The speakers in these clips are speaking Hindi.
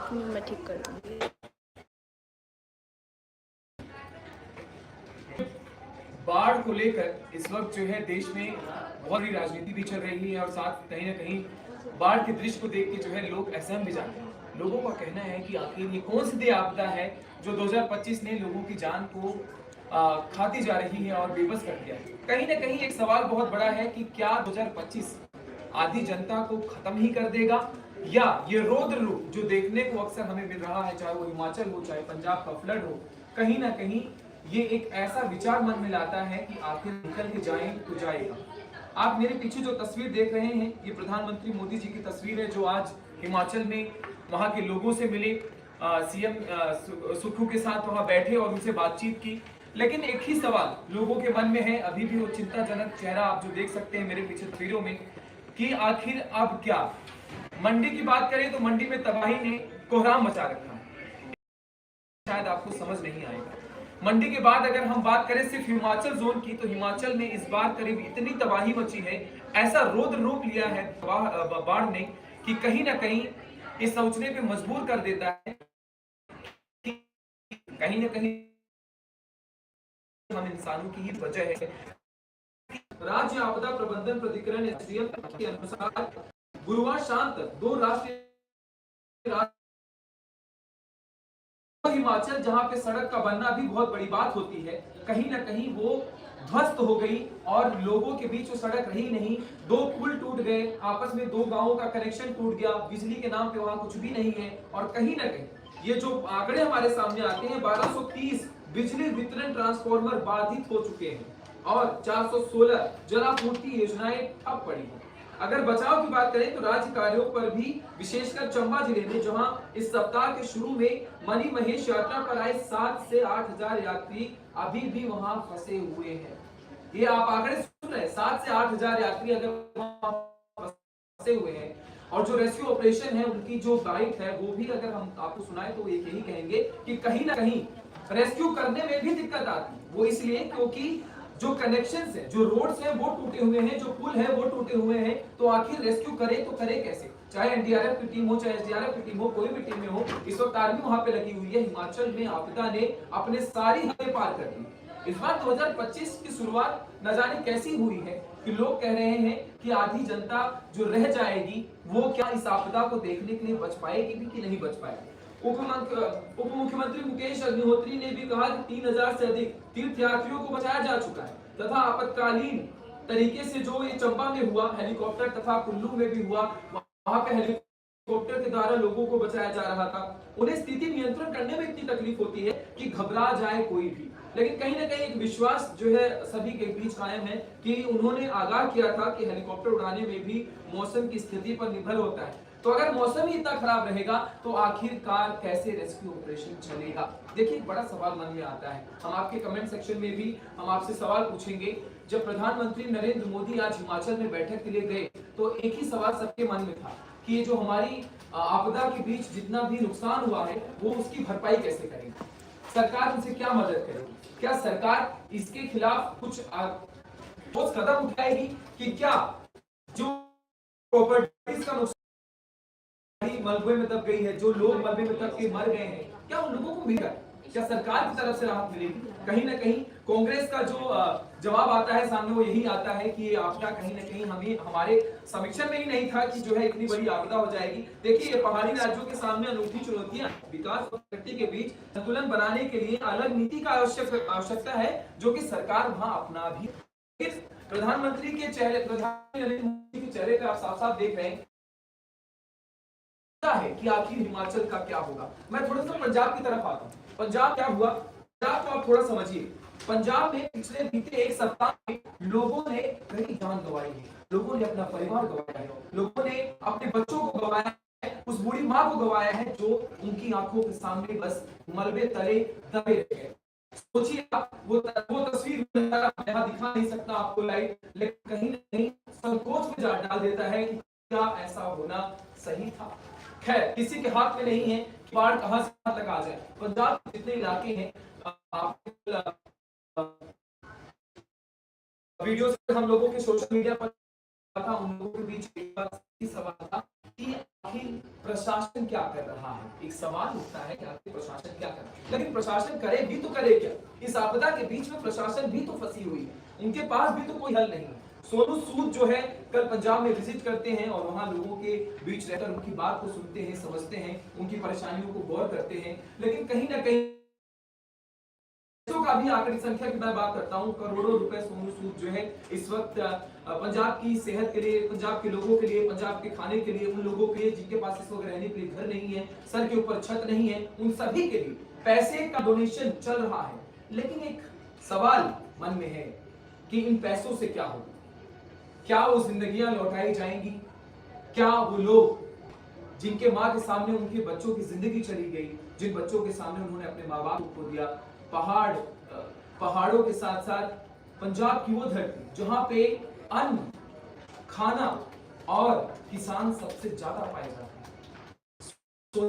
एक मिनट मैं ठीक कर दूँगी। बाढ़ को लेकर इस वक्त जो है देश में बहुत बड़ी राजनीति भी चल रही है और साथ कहीं ना कहीं बाढ़ के दृश्य को देख के जो है लोग असहम भी जाते हैं। लोगों का कहना है कि आखिर ये कौन सी दे आपदा है जो 2025 ने लोगों की जान को खाती जा रही है और बेबस कर दिया है। कहीं ना कहीं एक सवाल बहुत बड़ा है कि क्या 2025 आधी जनता को खत्म ही कर देगा या ये रौद्र रूप जो देखने को अक्सर हमें मिल रहा है, चाहे वो हिमाचल हो चाहे पंजाब का फ्लड हो, कहीं ना कहीं ये एक ऐसा विचार मन में लाता है कि आखिर निकल के जाए तो जाएगा। आप मेरे पीछे जो तस्वीर देख रहे हैं ये प्रधानमंत्री मोदी जी की तस्वीर है जो आज हिमाचल में वहां के लोगों से मिले, सीएम सुक्खू के साथ वहां बैठे और उनसे बातचीत की। लेकिन एक ही सवाल लोगों के मन में है, अभी भी वो चिंताजनक चेहरा आप जो देख सकते हैं मेरे पीछे तस्वीरों में, कि आखिर अब क्या। मंडी की बात करें तो मंडी में तबाही ने कोहराम मचा रखा है, शायद आपको समझ नहीं आएगा। मंडी के बाद अगर हम बात करें सिर्फ हिमाचल जोन की, तो हिमाचल में इस बार करीब इतनी तबाही मची है, ऐसा रौद्र रूप लिया है बाढ़ ने कि कहीं ना कहीं ये सोचने पे मजबूर कर देता है कि कहीं ना कहीं हम इंसानों की ही वजह है। राज्य आपदा प्रबंधन प्राधिकरण एसडीएम के अनुसार गुरुवार शाम तक 2 राष्ट्रीय हिमाचल जहां पे सड़क का बनना भी बहुत बड़ी बात होती है, कहीं ना कहीं वो ध्वस्त हो गई और लोगों के बीच वो सड़क रही नहीं। 2 पुल टूट गए, आपस में 2 गांवों का कनेक्शन टूट गया, बिजली के नाम पे वहां कुछ भी नहीं है। और कहीं ना कहीं ये जो आंकड़े हमारे सामने आते हैं, 1230 बिजली वितरण ट्रांसफार्मर बाधित हो चुके हैं और 416 जलापूर्ति योजनाएं ठप पड़ी हैं। अगर बचाव की बात करें तो राज्य कार्यों पर भी, विशेषकर चंबा जिले में जहां इस सप्ताह के शुरू में मणि महेश यात्रा पर आए 7 से 8 हजार यात्री अभी भी वहां फंसे हुए हैं। ये आप आंकड़े सुन रहे हैं, 7 से 8 हजार यात्री अगर वहां फंसे हुए हैं। और जो रेस्क्यू ऑपरेशन है उनकी जो गाइड है वो भी अगर हम आपको सुनाए तो यही कहेंगे कि कहीं ना कहीं रेस्क्यू करने में भी दिक्कत आती है। वो इसलिए क्योंकि जो कनेक्शंस है, जो रोड्स हैं वो टूटे हुए हैं, जो पुल है वो टूटे हुए हैं। तो आखिर रेस्क्यू करे तो करे कैसे? चाहे एनडीआरएफ की टीम हो चाहे एसडीआरएफ की टीम हो, कोई भी टीम में हो, इस वक्त आर्मी वहां पे लगी हुई है। हिमाचल में आपदा ने अपने सारी हदें पार कर दी। इस बार 2025 की शुरुआत न जाने कैसी हुई है कि लोग कह रहे हैं कि आधी जनता जो रह जाएगी वो क्या इस आपदा को देखने के लिए बच पाएगी भी कि नहीं बच पाएगी। उप मुख्यमंत्री मुकेश अग्निहोत्री ने भी कहा कि 3000 से अधिक तीर्थयात्रियों को बचाया जा चुका है तथा आपातकालीन तरीके से जो ये चंबा में हुआ, हेलीकॉप्टर तथा कुल्लू में भी हुआ, वहां पे हेलीकॉप्टर के द्वारा लोगों को बचाया जा रहा था। उन्हें स्थिति नियंत्रण करने में इतनी तकलीफ होती है कि घबरा जाए कोई भी, लेकिन कहीं ना कहीं एक विश्वास जो है सभी के बीच कायम है कि उन्होंने आगाह किया था कि हेलीकॉप्टर उड़ाने में भी मौसम की स्थिति पर निर्भर होता है। तो अगर मौसम ही इतना खराब रहेगा तो आखिरकार कैसे रेस्क्यू ऑपरेशन चलेगा? देखिए, बड़ा सवाल मन में आता है। हम आपके कमेंट सेक्शन में भी हम आपसे सवाल पूछेंगे। जब प्रधानमंत्री नरेंद्र मोदी आज हिमाचल में बैठक के लिए गए तो एक ही सवाल सबके मन में था कि ये जो हमारी आपदा के बीच जितना भी नुकसान हुआ है वो उसकी भरपाई कैसे करेगी, सरकार उनसे क्या मदद करेगी, क्या सरकार इसके खिलाफ कुछ ठोस कदम उठाएगी कि क्या जो प्रॉपर्टीज का नुकसान मलबे में दब गई है, जो लोग मलबे में दब के मर गए हैं, क्या उन लोगों को मिलेगा? क्या सरकार की तरफ से राहत मिलेगी? कहीं ना कहीं कांग्रेस का जो जवाब आता है सामने वो यही आता है कि ये आपदा कहीं ना कहीं हमें हमारे समीक्षण में ही नहीं था कि जो है इतनी बड़ी आपदा हो जाएगी। देखिए, ये पहाड़ी राज्यों के सामने अनूठी चुनौतियां, विकास और प्रगति के बीच संतुलन बनाने के लिए अलग नीति का आवश्यकता है जो कि सरकार वहां अपना भी। प्रधानमंत्री के चेहरे, प्रधानमंत्री नरेंद्र मोदी के चेहरे पे आप साफ साफ देख रहे हैं है कि आखिर हिमाचल का क्या होगा। मैं थोड़ा सा पंजाब की तरफ आता हूँ। पंजाब क्या हुआ, पंजाब को आप थोड़ा समझिए। पंजाब में पिछले बीते एक सप्ताह में लोगों ने कई जान गंवाई है, लोगों ने अपना परिवार गंवाया है, लोगों ने अपने बच्चों को गंवाया है, उस बूढ़ी माँ को गंवाया है जो उनकी आंखों के सामने बस मलबे तले दबे रहे। सोचिए आप, वो तस्वीर मैं दिखा नहीं सकता आपको लाइव, लेकिन कहीं ना कहीं संकोच में डाल देता है कि क्या ऐसा होना सही था। खैर, किसी के हाथ में नहीं है कि बाढ़ कहां से कहां तक आ जाए। पंजाब के जितने इलाके हैं, वीडियो से हम लोगों के सोशल मीडिया पर था, उन लोगों के बीच एक सवाल था कि आखिर प्रशासन क्या कर रहा है। एक सवाल उठता है कि आखिर प्रशासन क्या कर रहा है, लेकिन प्रशासन करे भी तो करे क्या। इस आपदा के बीच में प्रशासन भी तो फंसी हुई है, उनके पास भी तो कोई हल नहीं है। सोनू सूद जो है कल पंजाब में विजिट करते हैं और वहां लोगों के बीच रहकर उनकी बात को सुनते हैं, समझते हैं, उनकी परेशानियों को गौर करते हैं, लेकिन कहीं ना कहीं का भी आंकड़ी संख्या की मैं बात करता हूं, करोड़ों रुपए सोनू सूद जो है इस वक्त पंजाब की सेहत के लिए, पंजाब के लोगों के लिए, पंजाब के खाने के लिए, उन लोगों के लिए जिनके पास इस वक्त रहने के लिए घर नहीं है, सर के ऊपर छत नहीं है, उन सभी के लिए पैसे का डोनेशन चल रहा है। लेकिन एक सवाल मन में है कि इन पैसों से क्या होगा, क्या वो जिंदगियां लौटाई जाएंगी, क्या वो लोग जिनके माँ के सामने उनके बच्चों की जिंदगी चली गई, जिन बच्चों के सामने उन्होंने अपने माँ बाप को खो दिया, पहाड़ों के साथ साथ पंजाब की वो धरती जहां पे अन्न, खाना और किसान सबसे ज्यादा पाए जाते हैं।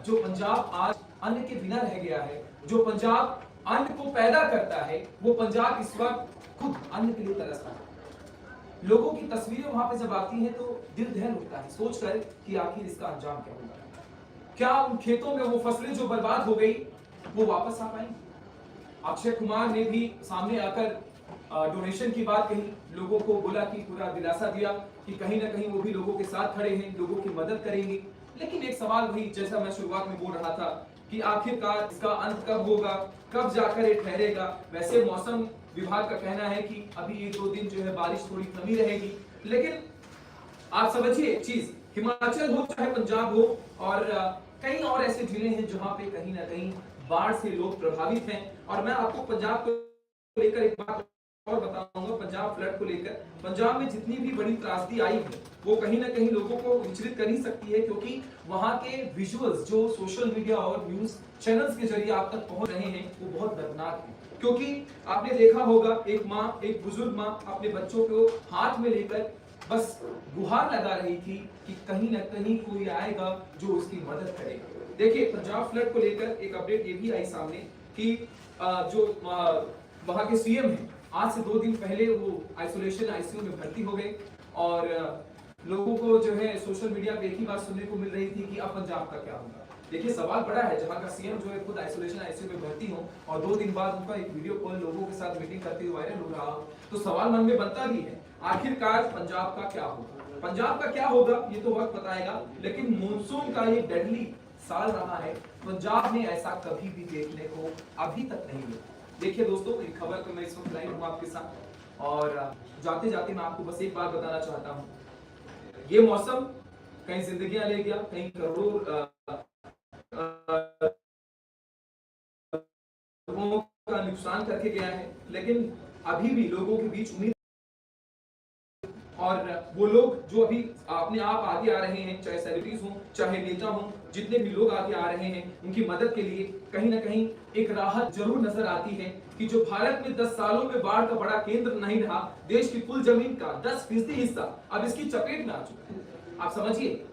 जो पंजाब आज अन्न के बिना रह गया है, जो पंजाब अन्न को पैदा करता है, वो पंजाब इस वक्त खुद अन्न के लिए तरस रहा है। लोगों की तस्वीरें वहां पे जब आती हैं तो दिल दहल उठता है सोचकर कि आखिर इसका अंजाम क्या होगा। क्या उन खेतों में वो फसलें जो बर्बाद हो गई वो वापस आ पाएंगी। अक्षय कुमार ने भी सामने आकर डोनेशन की बात कही, लोगों को बोला कि पूरा दिलासा दिया कि कहीं ना कहीं वो भी लोगों के साथ खड़े हैं, लोगों की मदद करेंगे। लेकिन एक सवाल वही, जैसा मैं शुरुआत में बोल रहा था कि आखिरकार इसका अंत कब होगा, कब जाकर ये ठहरेगा। वैसे मौसम विभाग का कहना है कि अभी 1-2 दिन जो है बारिश थोड़ी कमी रहेगी, लेकिन आप समझिए एक चीज, हिमाचल हो चाहे पंजाब हो और कई और ऐसे जिले हैं जहां पे कहीं ना कहीं बाढ़ से लोग प्रभावित हैं। और मैं आपको पंजाब को लेकर एक बात और बताऊंगा, पंजाब फ्लड को लेकर पंजाब में जितनी भी बड़ी त्रासदी आई है वो कहीं ना कहीं लोगों को विचलित कर ही सकती है, क्योंकि वहां के विजुअल्स जो सोशल मीडिया और न्यूज चैनल्स के जरिए आप तक पहुंच रहे हैं वो बहुत दर्दनाक है। क्योंकि आपने देखा होगा एक माँ, एक बुजुर्ग माँ अपने बच्चों को हाथ में लेकर बस गुहार लगा रही थी कि कहीं ना कहीं कोई आएगा जो उसकी मदद करेगा। देखिए पंजाब फ्लड को लेकर एक अपडेट ये भी आई सामने कि जो वहां के सीएम हैं आज से 2 दिन पहले वो आइसोलेशन आईसीयू में भर्ती हो गए और लोगों को जो है सोशल मीडिया पे एक ही बात सुनने को मिल रही थी कि अब पंजाब का क्या होगा। देखिए सवाल बड़ा है, जहां का सीएम जो है खुद आइसोलेशन आईसीयू में भर्ती हो और 2 दिन बाद उनका एक वीडियो कॉल लोगों के साथ मीटिंग करते हुए वायरल हो रहा हो, तो सवाल मन में बनता भी है आखिरकार पंजाब का क्या होगा। पंजाब का क्या होगा ये तो वक्त बताएगा, लेकिन मॉनसून का ये डेडली साल रहा है, पंजाब में ऐसा कभी भी देखने को अभी तक नहीं मिला। देखिए दोस्तों, एक खबर तो मैं इस वक्त लाई हूं आपके साथ और जाते जाते मैं आपको बस एक बात बताना चाहता हूं, ये मौसम कहीं जिंदगियां ले गया, कहीं करोड़ों लोगों का नुकसान करके गया है, लेकिन अभी भी लोगों के बीच उम्मीद और वो लोग जो अभी अपने आप आगे आ रहे हैं, चाहे सेलिब्रिटीज हों, चाहे नेता हों, जितने भी लोग आगे आ रहे हैं उनकी मदद के लिए कहीं ना कहीं एक राहत जरूर नजर आती है कि जो भारत में 10 सालों में बाढ़ का बड़ा केंद्र नहीं रहा, देश की कुल जमीन का 10% हिस्सा अब इसकी चपेट में आ चुका है। आप समझिए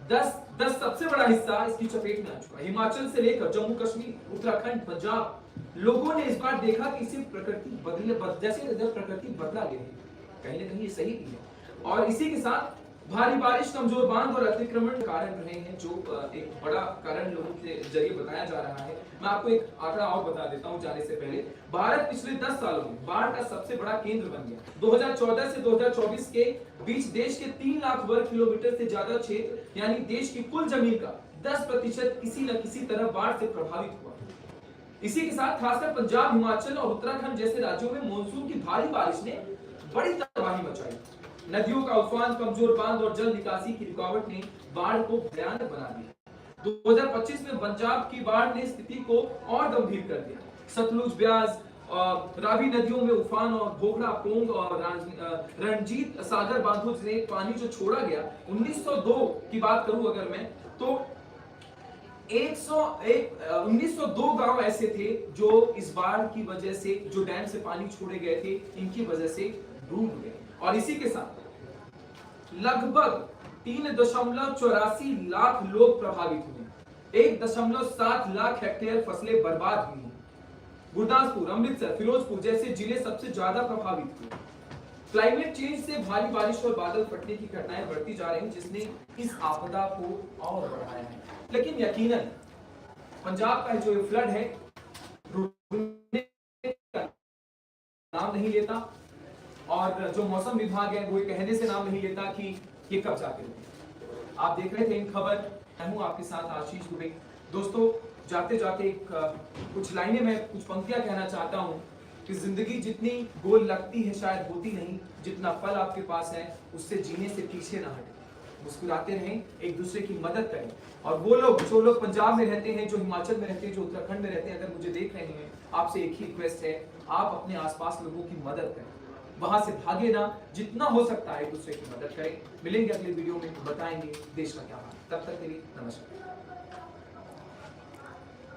10 सबसे बड़ा हिस्सा इसकी चपेट में आ चुका है। हिमाचल से लेकर जम्मू कश्मीर, उत्तराखंड, पंजाब, लोगों ने इस बार देखा कि इसी प्रकृति जैसे प्रकृति बदला गया है, कहीं ना कहीं ये सही भी है। और इसी के साथ भारी बारिश, कमजोर बांध और अतिक्रमण कारण रहे हैं, जो एक बड़ा कारण लोगों के जरिए बताया जा रहा है। मैं आपको एक आंकड़ा और बता देता हूं जाने से पहले। भारत पिछले 10 सालों में बाढ़ का सबसे बड़ा केंद्र बन गया। 2014 से 2024 के बीच देश के 3 लाख वर्ग किलोमीटर से ज्यादा क्षेत्र यानी देश की कुल जमीन का 10% किसी न किसी तरह बाढ़ से प्रभावित हुआ। इसी के साथ खासकर पंजाब, हिमाचल और उत्तराखंड जैसे राज्यों में मानसून की भारी बारिश ने बड़ी तबाही मचाई। नदियों का उफान, कमजोर बांध और जल निकासी की रुकावट ने बाढ़ को भयानक बना दिया। 2025 में पंजाब की बाढ़ ने स्थिति को और गंभीर कर दिया। सतलुज, ब्यास, रावी नदियों में उफान और भोगड़ा, पोंग और रणजीत सागर बांधों से पानी जो छोड़ा गया, 1902 की बात करूं अगर मैं, तो 1902 गांव ऐसे थे जो इस बाढ़ की वजह से, जो डैम से पानी छोड़े गए थे, इनकी वजह से डूब गए। और इसी के साथ लगभग 3.84 लाख लोग प्रभावित हुए, 1.7 लाख हेक्टेयर फसलें बर्बाद हुई। गुरदासपुर, अमृतसर, फिरोजपुर जैसे जिले सबसे ज्यादा प्रभावित हुए। क्लाइमेट चेंज से भारी बारिश और बादल फटने की घटनाएं बढ़ती जा रही, जिसने इस आपदा को और बढ़ाया है। लेकिन यकीनन पंजाब का जो फ्लड है रुकने का नाम नहीं लेता, और जो मौसम विभाग है वो कहने से नाम नहीं लेता कि ये कब जाके रुके। आप देख रहे थे इन खबर, मैं हूं आपके साथ आशीष दुबे। दोस्तों, जाते जाते कुछ लाइनें, मैं कुछ पंक्तियां कहना चाहता हूं कि जिंदगी जितनी गोल लगती है शायद होती नहीं, जितना पल आपके पास है उससे जीने से पीछे ना हटे। मुस्कुराते रहें, एक दूसरे की मदद करें। और वो लोग जो लोग पंजाब में रहते हैं, जो हिमाचल में रहते हैं, जो उत्तराखंड में रहते हैं, अगर मुझे देख रहे हैं, आपसे एक ही रिक्वेस्ट है, आप अपने आसपास लोगों की मदद करें, वहां से भागे ना, जितना हो सकता है एक दूसरे की मदद करें। मिलेंगे अगले वीडियो में, बताएंगे देश का क्या हाल। तब तक के लिए नमस्कार।